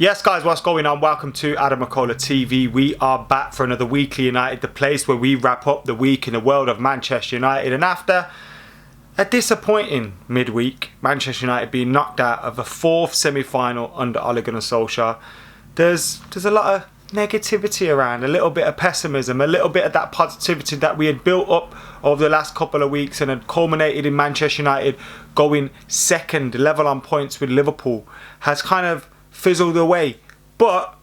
Yes guys, what's going on? Welcome to AdamMcKola TV. We are back for another Weekly United, the place where we wrap up the week in the world of Manchester United. And after a disappointing midweek, Manchester United being knocked out of a fourth semi-final under Ole Gunnar Solskjaer, there's a lot of negativity around, a little bit of pessimism, a little bit of that positivity that we had built up over the last couple of weeks and had culminated in Manchester United going second, level on points with Liverpool, has kind of fizzled away. But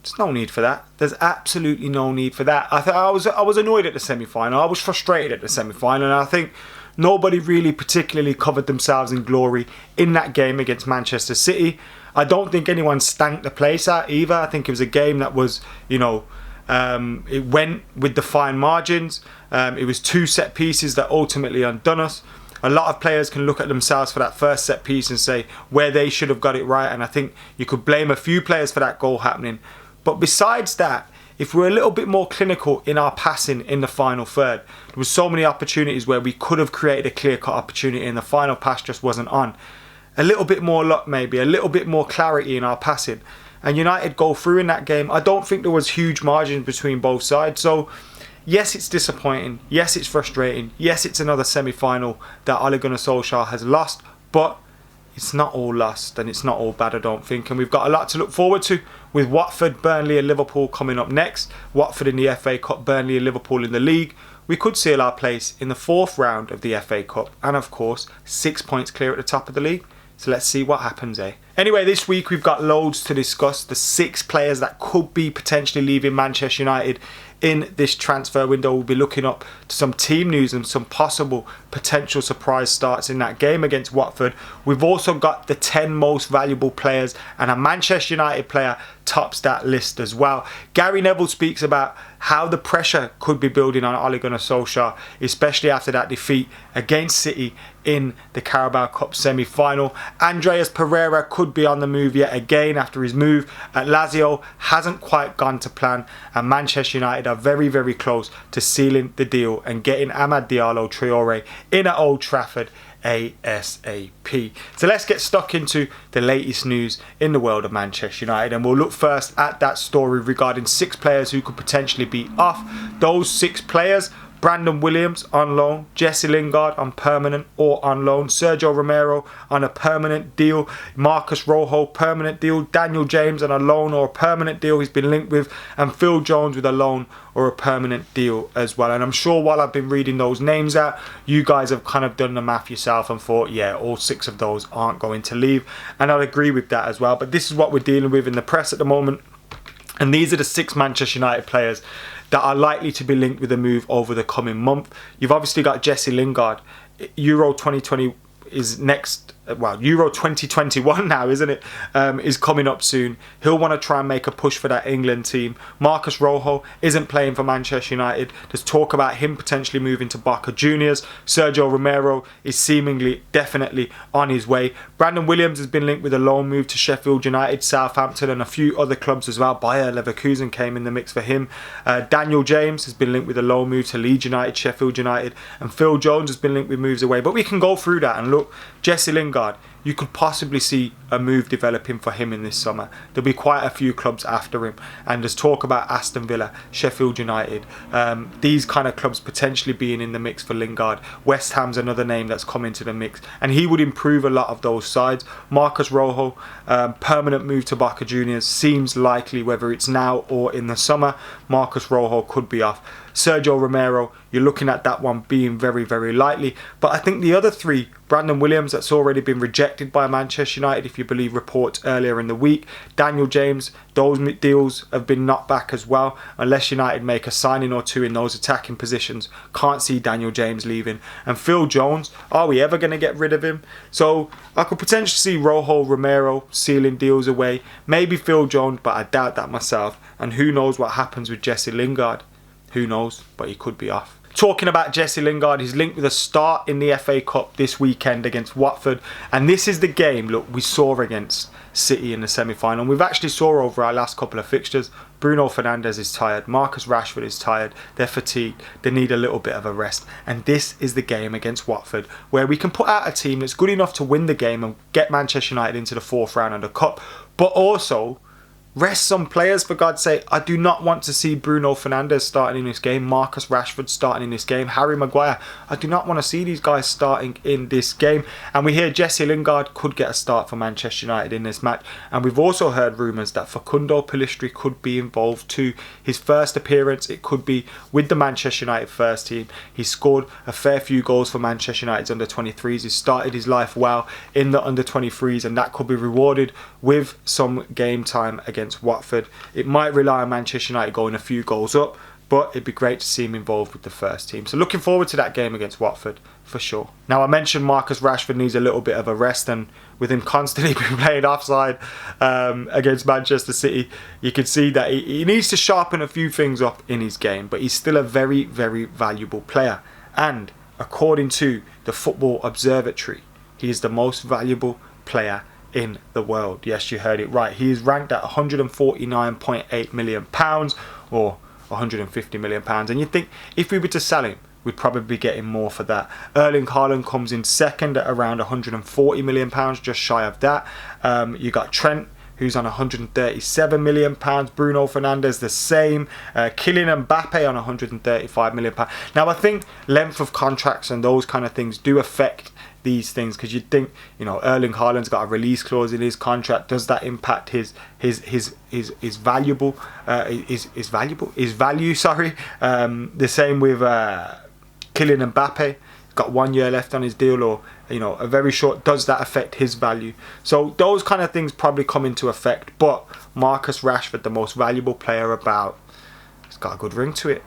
there's no need for that. There's absolutely no need for that. I was annoyed at the semi-final. I was frustrated at the semi-final, and I think nobody really particularly covered themselves in glory in that game against Manchester City. I don't think anyone stank the place out either. I think it was a game that was, it went with the fine margins. It was two set pieces that ultimately undone us. A lot of players can look at themselves for that first set piece and say where they should have got it right, and I think you could blame a few players for that goal happening. But besides that, if we're a little bit more clinical in our passing in the final third, there was so many opportunities where we could have created a clear-cut opportunity and the final pass just wasn't on. A little bit more luck maybe, a little bit more clarity in our passing, and United go through in that game. I don't think there was huge margins between both sides, so yes, it's disappointing. Yes, it's frustrating. Yes, it's another semi-final that Ole Gunnar Solskjaer has lost, but it's not all lost and it's not all bad, I don't think. And we've got a lot to look forward to with Watford, Burnley and Liverpool coming up next. Watford in the FA Cup, Burnley and Liverpool in the league. We could seal our place in the fourth round of the FA Cup and, of course, 6 points clear at the top of the league. So let's see what happens, eh? Anyway, this week we've got loads to discuss. The 6 players that could be potentially leaving Manchester United in this transfer window. We'll be looking up to some team news and some possible potential surprise starts in that game against Watford. We've also got the 10 most valuable players, and a Manchester United player tops that list as well. Gary Neville speaks about how the pressure could be building on Ole Gunnar Solskjaer, especially after that defeat against City in the Carabao Cup semi-final. Andreas Pereira could be on the move yet again after his move at Lazio hasn't quite gone to plan, and Manchester United are very, very close to sealing the deal and getting Amad Diallo Traore in at Old Trafford ASAP. So let's get stuck into the latest news in the world of Manchester United, and we'll look first at that story regarding 6 players who could potentially be off. Those 6 players: Brandon Williams on loan, Jesse Lingard on permanent or on loan, Sergio Romero on a permanent deal, Marcus Rojo permanent deal, Daniel James on a loan or a permanent deal he's been linked with, and Phil Jones with a loan or a permanent deal as well. And I'm sure while I've been reading those names out, you guys have kind of done the math yourself and thought, yeah, all 6 of those aren't going to leave, and I'd agree with that as well. But this is what we're dealing with in the press at the moment, and these are the 6 Manchester United players that are likely to be linked with a move over the coming month. You've obviously got Jesse Lingard. Euro 2020 is next. Well, Euro 2021 now, isn't it? Is coming up soon. He'll want to try and make a push for that England team. Marcus Rojo isn't playing for Manchester United. There's talk about him potentially moving to Boca Juniors. Sergio Romero is seemingly definitely on his way. Brandon Williams has been linked with a loan move to Sheffield United, Southampton and a few other clubs as well. Bayer Leverkusen came in the mix for him. Daniel James has been linked with a loan move to Leeds United, Sheffield United, and Phil Jones has been linked with moves away. But we can go through that and look. Jesse Lingard, you could possibly see a move developing for him in this summer. There'll be quite a few clubs after him, and there's talk about Aston Villa, Sheffield United, these kind of clubs potentially being in the mix for Lingard. West Ham's another name that's come into the mix, and he would improve a lot of those sides. Marcus Rojo, permanent move to Boca Juniors seems likely, whether it's now or in the summer. Marcus Rojo could be off. Sergio Romero, you're looking at that one being very, very likely. But I think the other 3, Brandon Williams, that's already been rejected by Manchester United if you believe reports earlier in the week. Daniel James, those deals have been knocked back as well, unless United make a signing or 2 in those attacking positions. Can't see Daniel James leaving. And Phil Jones, are we ever going to get rid of him? So I could potentially see Rojo, Romero sealing deals away. Maybe Phil Jones, but I doubt that myself. And who knows what happens with Jesse Lingard. Who knows, but he could be off. Talking about Jesse Lingard, he's linked with a start in the FA Cup this weekend against Watford. And this is the game, look, we saw against City in the semi-final. And we've actually saw over our last couple of fixtures, Bruno Fernandes is tired, Marcus Rashford is tired, they're fatigued, they need a little bit of a rest. And this is the game against Watford where we can put out a team that's good enough to win the game and get Manchester United into the 4th round of the Cup, but also Rest some players, for God's sake. I do not want to see Bruno Fernandes starting in this game, Marcus Rashford starting in this game, Harry Maguire. I do not want to see these guys starting in this game. And we hear Jesse Lingard could get a start for Manchester United in this match. And we've also heard rumours that Facundo Pellistri could be involved too. His first appearance, it could be with the Manchester United first team. He scored a fair few goals for Manchester United's under-23s. He started his life well in the under-23s, and that could be rewarded with some game time against Watford. It might rely on Manchester United going a few goals up, but it'd be great to see him involved with the first team. So looking forward to that game against Watford for sure. Now, I mentioned Marcus Rashford needs a little bit of a rest, and with him constantly playing offside against Manchester City, you can see that he needs to sharpen a few things up in his game, but he's still a very, very valuable player. And according to the Football Observatory, he is the most valuable player in the world. Yes, you heard it right. He is ranked at £149.8 million or £150 million. And you think if we were to sell him, we'd probably get him more for that. Erling Haaland comes in second at around £140 million, just shy of that. You got Trent, who's on £137 million. Bruno Fernandes the same. Kylian Mbappe on £135 million. Now, I think length of contracts and those kind of things do affect these things, because you'd think, you know, Erling Haaland's got a release clause in his contract. Does that impact his value? Sorry. The same with Kylian Mbappe. Got 1 year left on his deal, or you know, a very short. Does that affect his value? So those kind of things probably come into effect. But Marcus Rashford, the most valuable player about, it's got a good ring to it.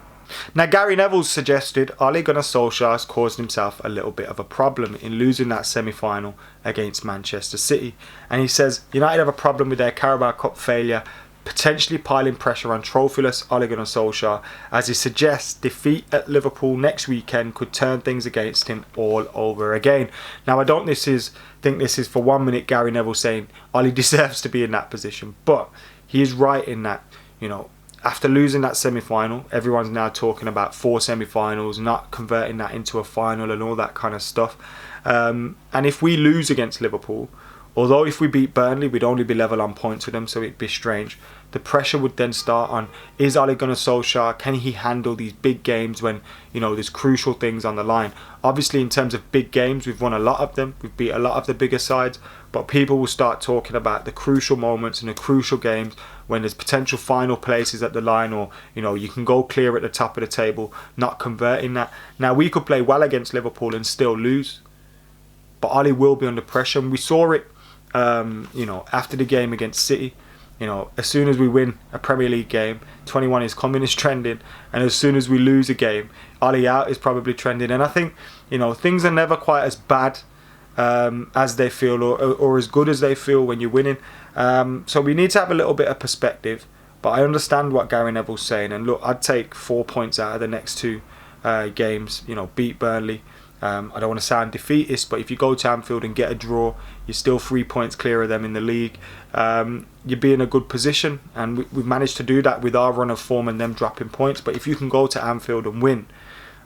Now, Gary Neville suggested Ole Gunnar Solskjaer has caused himself a little bit of a problem in losing that semi-final against Manchester City. And he says United have a problem with their Carabao Cup failure, potentially piling pressure on trophyless Ole Gunnar Solskjaer, as he suggests defeat at Liverpool next weekend could turn things against him all over again. Now, I don't think this is for 1 minute Gary Neville saying Ole deserves to be in that position, but he is right in that, you know, after losing that semi-final, everyone's now talking about 4 semi-finals, not converting that into a final and all that kind of stuff. And if we lose against Liverpool, although if we beat Burnley, we'd only be level on points with them, so it'd be strange. The pressure would then start on, is Ole Gunnar Solskjaer, can he handle these big games when, you know, there's crucial things on the line? Obviously, in terms of big games, we've won a lot of them. We've beat a lot of the bigger sides. But people will start talking about the crucial moments and the crucial games when there's potential final places at the line, or, you know, you can go clear at the top of the table, not converting that. Now, we could play well against Liverpool and still lose. But Ole will be under pressure. And we saw it, you know, after the game against City. You know, as soon as we win a Premier League game, 21 is coming is trending, and as soon as we lose a game, Ole out is probably trending. And I think, you know, things are never quite as bad as they feel, or as good as they feel when you're winning. So we need to have a little bit of perspective. But I understand what Gary Neville's saying, and look, I'd take 4 points out of the next 2 games. You know, beat Burnley. I don't want to sound defeatist, but if you go to Anfield and get a draw, you're still 3 points clear of them in the league. You'd be in a good position, and we've managed to do that with our run of form and them dropping points. But if you can go to Anfield and win,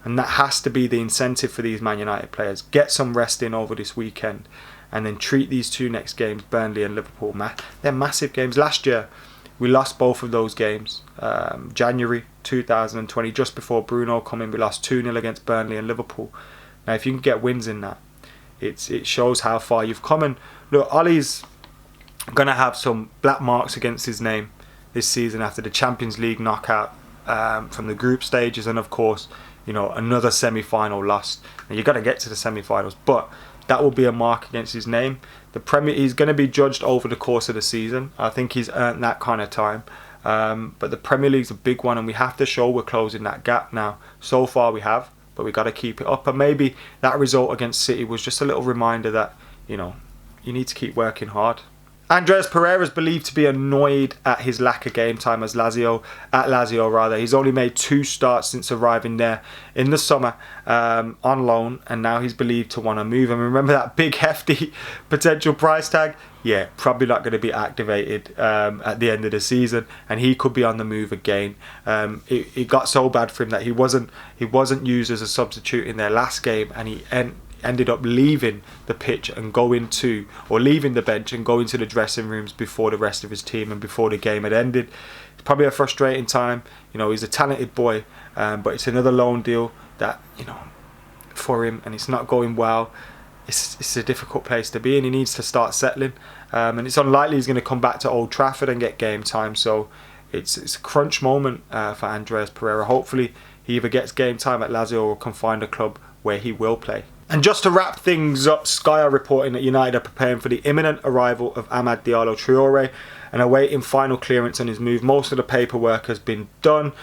and that has to be the incentive for these Man United players, get some rest in over this weekend, and then treat these 2 next games, Burnley and Liverpool. They're massive games. Last year, we lost both of those games. January 2020, just before Bruno come in, we lost 2-0 against Burnley and Liverpool. Now, if you can get wins in that, it shows how far you've come. And look, Ollie's going to have some black marks against his name this season after the Champions League knockout from the group stages, and of course, you know, another semi-final loss. Now, you've got to get to the semi-finals, but that will be a mark against his name. He's going to be judged over the course of the season. I think he's earned that kind of time. But the Premier League's a big one, and we have to show we're closing that gap now. So far we have, but we got to keep it up. And maybe that result against City was just a little reminder that, you know, you need to keep working hard. Andreas Pereira is believed to be annoyed at his lack of game time at Lazio. He's only made 2 starts since arriving there in the summer on loan, and now he's believed to want to move. And remember that big hefty potential price tag? Yeah, probably not going to be activated at the end of the season, and he could be on the move again. It got so bad for him that he wasn't used as a substitute in their last game, and ended up leaving the pitch and leaving the bench and going to the dressing rooms before the rest of his team and before the game had ended. It's probably a frustrating time. He's a talented boy, but it's another loan deal that, for him, and it's not going well. It's a difficult place to be, and he needs to start settling. And it's unlikely he's going to come back to Old Trafford and get game time. So it's a crunch moment for Andreas Pereira. Hopefully he either gets game time at Lazio or can find a club where he will play. And just to wrap things up, Sky are reporting that United are preparing for the imminent arrival of Amad Diallo Traore and awaiting final clearance on his move. Most of the paperwork has been done.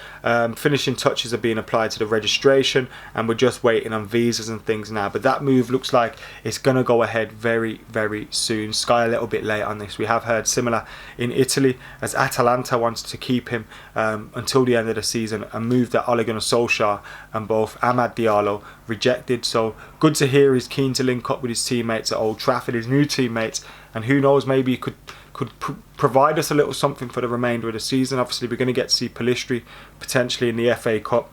Finishing touches are being applied to the registration, and we're just waiting on visas and things now. But that move looks like it's going to go ahead very, very soon. Sky a little bit late on this. We have heard similar in Italy, as Atalanta wants to keep him until the end of the season, a move that Ole Gunnar Solskjaer and both Amad Diallo rejected. So good to hear he's keen to link up with his teammates at Old Trafford, his new teammates, and who knows, maybe he could provide us a little something for the remainder of the season. Obviously we're going to get to see Pellistri potentially in the FA Cup,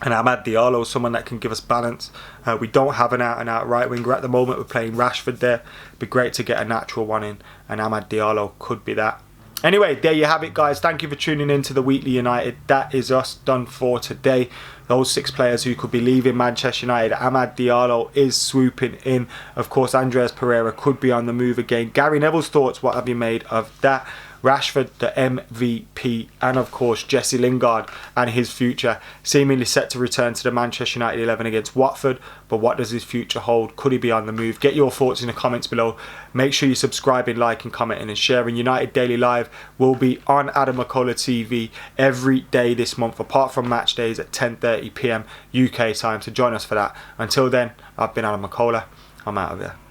and Amad Diallo, someone that can give us balance. We don't have an out and out right winger at the moment. We're playing Rashford there. It'd be great to get a natural one in, and Amad Diallo could be that. Anyway, there you have it, guys. Thank you for tuning in to the Weekly United. That is us done for today. Those 6 players who could be leaving Manchester United. Amad Diallo is swooping in. Of course, Andreas Pereira could be on the move again. Gary Neville's thoughts, what have you made of that? Rashford, the MVP, and of course Jesse Lingard and his future, seemingly set to return to the Manchester United 11 against Watford. But what does his future hold? Could he be on the move? Get your thoughts in the comments below. Make sure you're subscribing, liking, commenting and sharing. United Daily Live will be on AdamMcKola TV every day this month, apart from match days at 10:30 PM UK time. So join us for that. Until then, I've been AdamMcKola. I'm out of here.